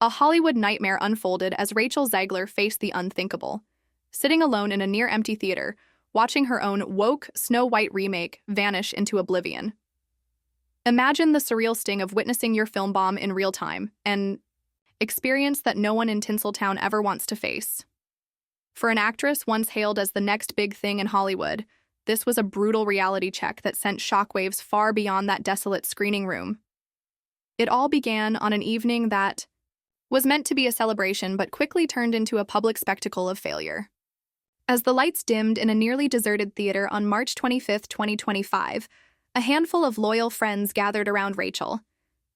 A Hollywood nightmare unfolded as Rachel Zegler faced the unthinkable, sitting alone in a near-empty theater, watching her own woke Snow White remake vanish into oblivion. Imagine the surreal sting of witnessing your film bomb in real time, an experience that no one in Tinseltown ever wants to face. For an actress once hailed as the next big thing in Hollywood, this was a brutal reality check that sent shockwaves far beyond that desolate screening room. It all began on an evening that was meant to be a celebration but quickly turned into a public spectacle of failure. As the lights dimmed in a nearly deserted theater on March 25, 2025, a handful of loyal friends gathered around Rachel.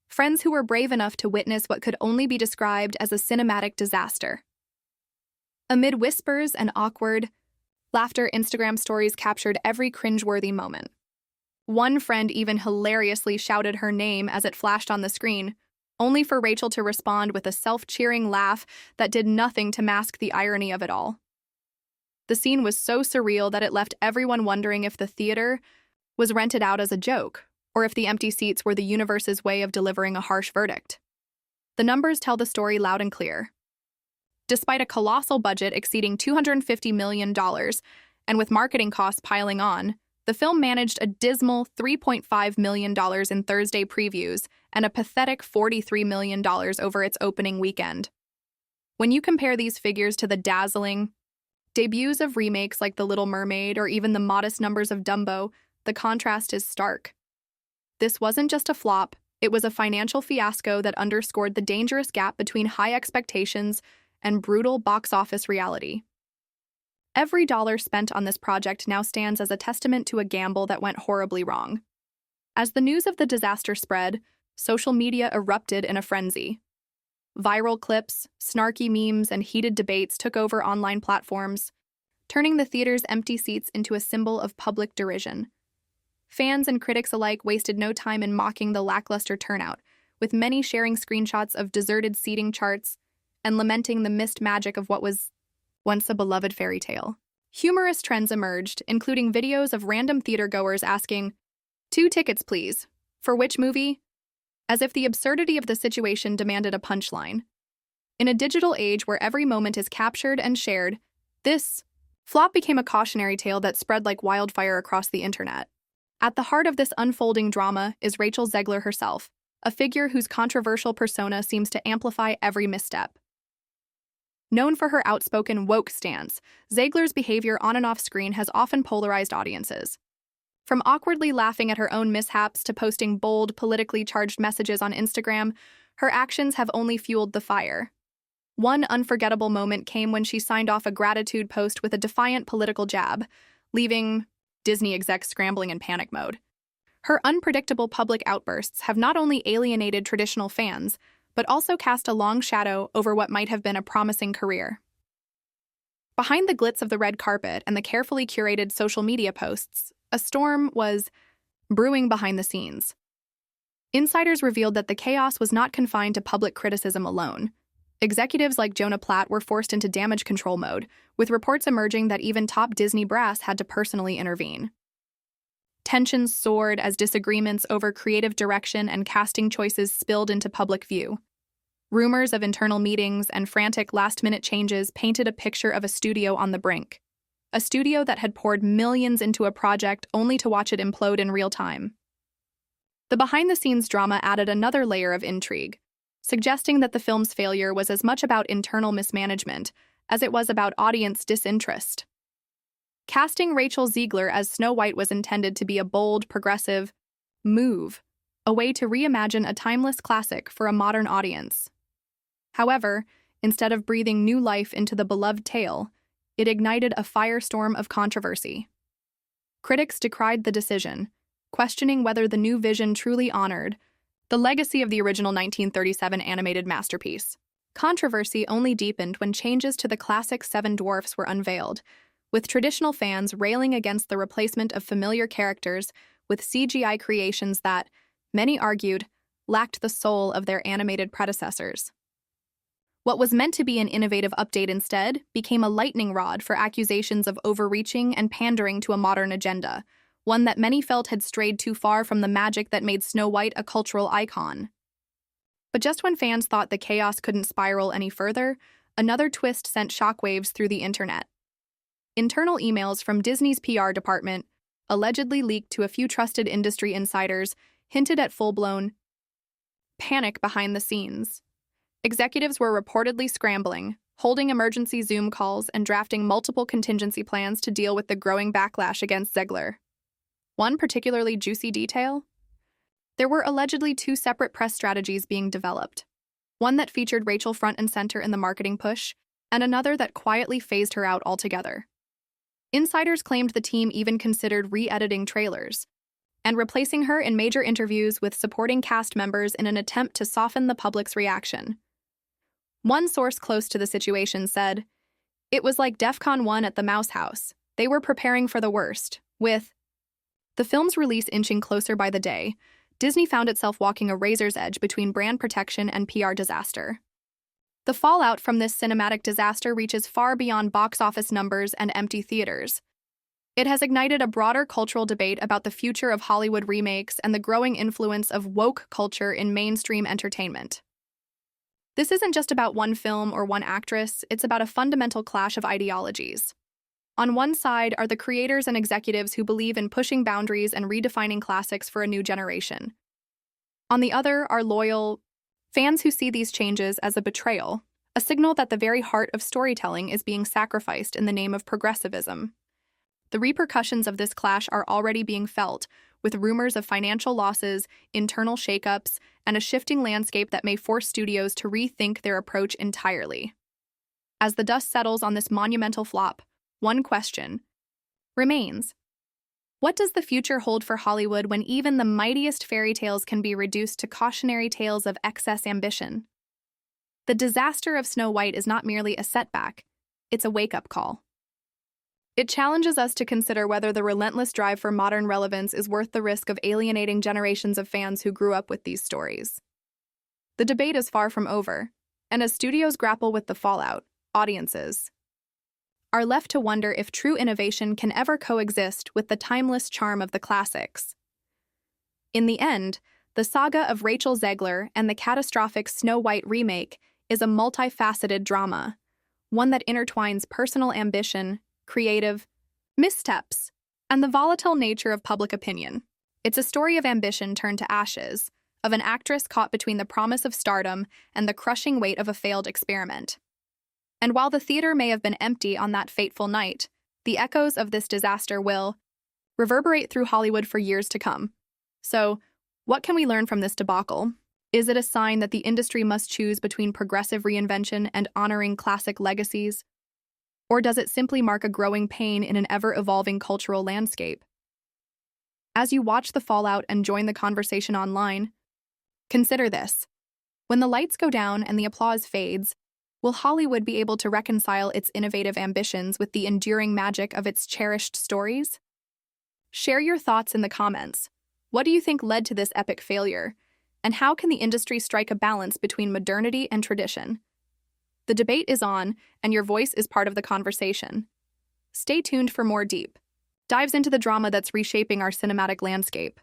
Friends who were brave enough to witness what could only be described as a cinematic disaster. Amid whispers and awkward laughter, Instagram stories captured every cringeworthy moment. One friend even hilariously shouted her name as it flashed on the screen, only for Rachel to respond with a self-cheering laugh that did nothing to mask the irony of it all. The scene was so surreal that it left everyone wondering if the theater was rented out as a joke, or if the empty seats were the universe's way of delivering a harsh verdict. The numbers tell the story loud and clear. Despite a colossal budget exceeding $250 million, and with marketing costs piling on, the film managed a dismal $3.5 million in Thursday previews and a pathetic $43 million over its opening weekend. When you compare these figures to the dazzling debuts of remakes like The Little Mermaid or even the modest numbers of Dumbo, the contrast is stark. This wasn't just a flop, it was a financial fiasco that underscored the dangerous gap between high expectations and brutal box office reality. Every dollar spent on this project now stands as a testament to a gamble that went horribly wrong. As the news of the disaster spread, social media erupted in a frenzy. Viral clips, snarky memes, and heated debates took over online platforms, turning the theater's empty seats into a symbol of public derision. Fans and critics alike wasted no time in mocking the lackluster turnout, with many sharing screenshots of deserted seating charts and lamenting the missed magic of what was once a beloved fairy tale. Humorous trends emerged, including videos of random theatergoers asking, "2 tickets, please. For which movie?" As if the absurdity of the situation demanded a punchline. In a digital age where every moment is captured and shared, this flop became a cautionary tale that spread like wildfire across the internet. At the heart of this unfolding drama is Rachel Zegler herself, a figure whose controversial persona seems to amplify every misstep. Known for her outspoken woke stance, Zegler's behavior on and off screen has often polarized audiences. From awkwardly laughing at her own mishaps to posting bold, politically charged messages on Instagram, her actions have only fueled the fire. One unforgettable moment came when she signed off a gratitude post with a defiant political jab, leaving Disney execs scrambling in panic mode. Her unpredictable public outbursts have not only alienated traditional fans, but also cast a long shadow over what might have been a promising career. Behind the glitz of the red carpet and the carefully curated social media posts, a storm was brewing behind the scenes. Insiders revealed that the chaos was not confined to public criticism alone. Executives like Jonah Platt were forced into damage control mode, with reports emerging that even top Disney brass had to personally intervene. Tensions soared as disagreements over creative direction and casting choices spilled into public view. Rumors of internal meetings and frantic last-minute changes painted a picture of a studio on the brink. A studio that had poured millions into a project only to watch it implode in real time. The behind-the-scenes drama added another layer of intrigue, suggesting that the film's failure was as much about internal mismanagement as it was about audience disinterest. Casting Rachel Zegler as Snow White was intended to be a bold, progressive move, a way to reimagine a timeless classic for a modern audience. However, instead of breathing new life into the beloved tale, it ignited a firestorm of controversy. Critics decried the decision, questioning whether the new vision truly honored the legacy of the original 1937 animated masterpiece. Controversy only deepened when changes to the classic Seven Dwarfs were unveiled, with traditional fans railing against the replacement of familiar characters with CGI creations that, many argued, lacked the soul of their animated predecessors. What was meant to be an innovative update instead became a lightning rod for accusations of overreaching and pandering to a modern agenda, one that many felt had strayed too far from the magic that made Snow White a cultural icon. But just when fans thought the chaos couldn't spiral any further, another twist sent shockwaves through the internet. Internal emails from Disney's PR department, allegedly leaked to a few trusted industry insiders, hinted at full-blown panic behind the scenes. Executives were reportedly scrambling, holding emergency Zoom calls and drafting multiple contingency plans to deal with the growing backlash against Zegler. One particularly juicy detail? There were allegedly two separate press strategies being developed. One that featured Rachel front and center in the marketing push, and another that quietly phased her out altogether. Insiders claimed the team even considered re-editing trailers and replacing her in major interviews with supporting cast members in an attempt to soften the public's reaction. One source close to the situation said, "It was like DEFCON 1 at the Mouse House. They were preparing for the worst." With the film's release inching closer by the day, Disney found itself walking a razor's edge between brand protection and PR disaster. The fallout from this cinematic disaster reaches far beyond box office numbers and empty theaters. It has ignited a broader cultural debate about the future of Hollywood remakes and the growing influence of woke culture in mainstream entertainment. This isn't just about one film or one actress, it's about a fundamental clash of ideologies. On one side are the creators and executives who believe in pushing boundaries and redefining classics for a new generation. On the other are loyal fans who see these changes as a betrayal, a signal that the very heart of storytelling is being sacrificed in the name of progressivism. The repercussions of this clash are already being felt, with rumors of financial losses, internal shakeups, and a shifting landscape that may force studios to rethink their approach entirely. As the dust settles on this monumental flop, one question remains. What does the future hold for Hollywood when even the mightiest fairy tales can be reduced to cautionary tales of excess ambition? The disaster of Snow White is not merely a setback, it's a wake-up call. It challenges us to consider whether the relentless drive for modern relevance is worth the risk of alienating generations of fans who grew up with these stories. The debate is far from over, and as studios grapple with the fallout, audiences are left to wonder if true innovation can ever coexist with the timeless charm of the classics. In the end, the saga of Rachel Zegler and the catastrophic Snow White remake is a multifaceted drama, one that intertwines personal ambition, creative missteps, and the volatile nature of public opinion. It's a story of ambition turned to ashes, of an actress caught between the promise of stardom and the crushing weight of a failed experiment. And while the theater may have been empty on that fateful night, the echoes of this disaster will reverberate through Hollywood for years to come. So, what can we learn from this debacle? Is it a sign that the industry must choose between progressive reinvention and honoring classic legacies? Or does it simply mark a growing pain in an ever-evolving cultural landscape? As you watch the fallout and join the conversation online, consider this. When the lights go down and the applause fades, will Hollywood be able to reconcile its innovative ambitions with the enduring magic of its cherished stories? Share your thoughts in the comments. What do you think led to this epic failure? And how can the industry strike a balance between modernity and tradition? The debate is on, and your voice is part of the conversation. Stay tuned for more deep dives into the drama that's reshaping our cinematic landscape.